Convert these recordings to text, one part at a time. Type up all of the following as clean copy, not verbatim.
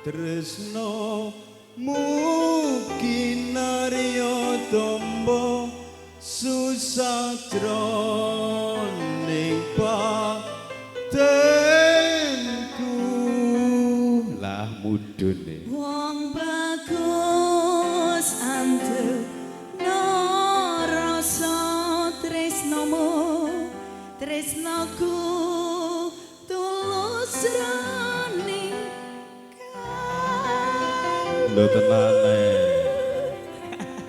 Tresno mugi narya tombo susah jroning batenku lah mudune wong bagus antep rasa tresnomu tresnoku tulus raning lho tenane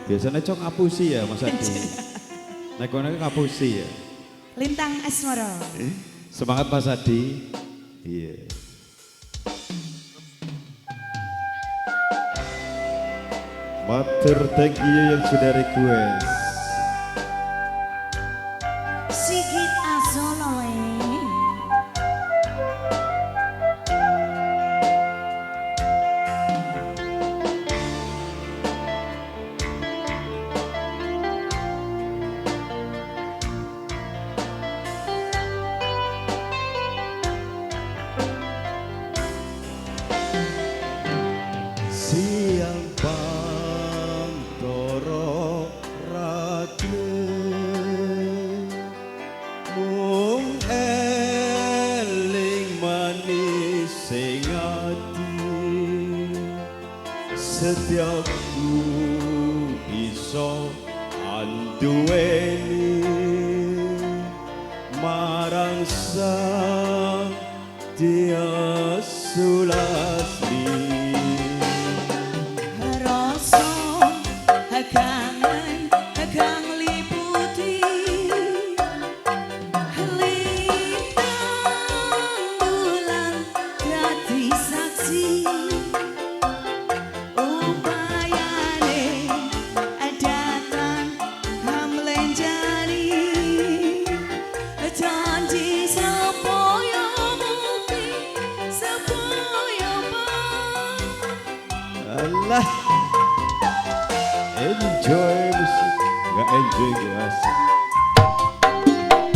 biasanya cok ngapusi ya Mas Adi nek kono ngapusi ya Lintang Asmara semangat Mas Adi iya matur thank you yang sudah request Sigit Asolole siang pantoro ratu mung eling manis sing ati setiapku iso anduweni marang sang dia Sulasmi rasa kangen kang liputi lintang bulan dadi saksi upayane datang hamlenjani janji supaya mukti supaya Allah enjoy musik nggak enjoy guys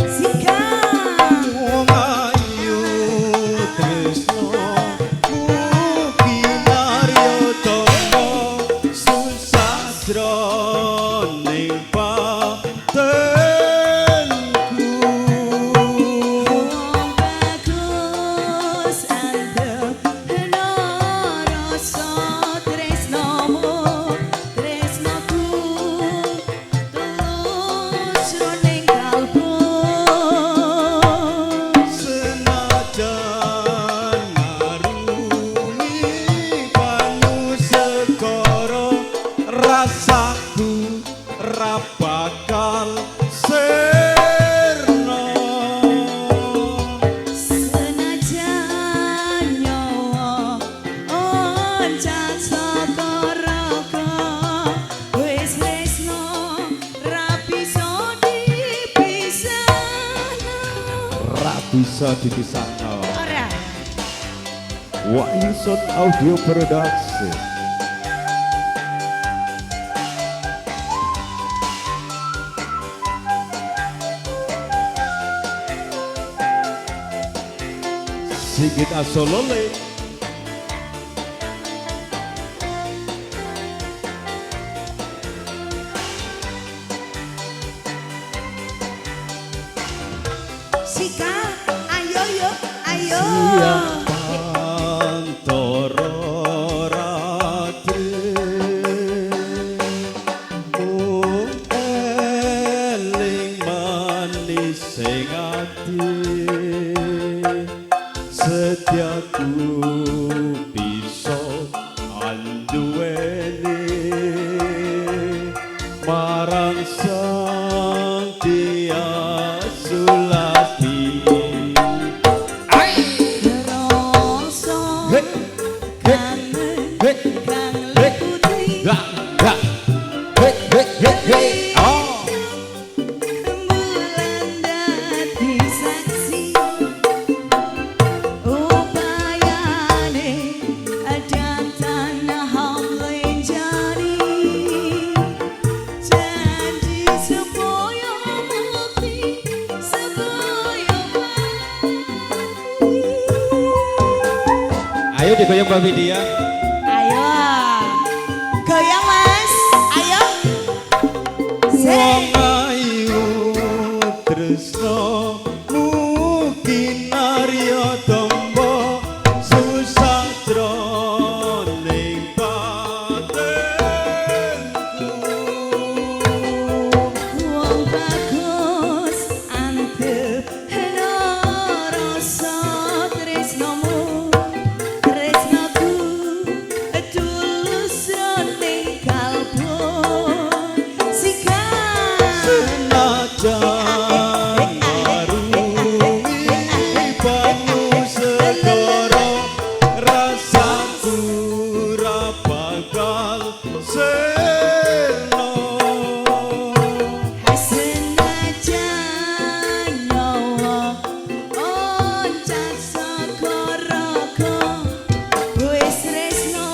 Sika wong ayu tresno mugi narya tombo susah jroning batenku wong bagus antep rasa tresnomu tresnoku tulus ning kalbu senajan maruni banyu segara rasaku ra bakal sirna senajan nyawa oncat saka raga wis tresno ra bisa dipisahno ra bisa dipisahno ora Wahyu Sound Audio Production Sigit Asolole Sika ayo yo ayo siang pantoro ratri mung eling manis sing ati setiaku bisa anduweni marang sang dia Sulasmi rasa kangen kang liputi bulan dadi saksi upayane datang hamlenjani janji supaya mukti supaya Ayo digoyang Mbak Vidya. wong ayu tresno mungkin arya tombo susah jroning batinku Wong bagus antep rasa tresnomu tresnoku tulus ning kalbu sikan senajan marungi banyu segara rasaku ra bakal seno senajan nyawa oncat saka raga wis tresno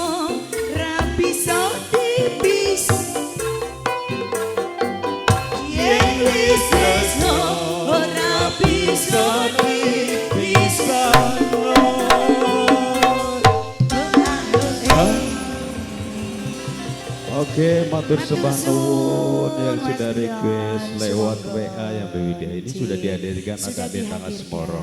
ra bisa tipis yen wis tresno ora bisa dipisah. Oke, matur sembah nuwun yang sudah request lewat WA yang BWD ini sudah dihadirkan Akak Deta Asmoro.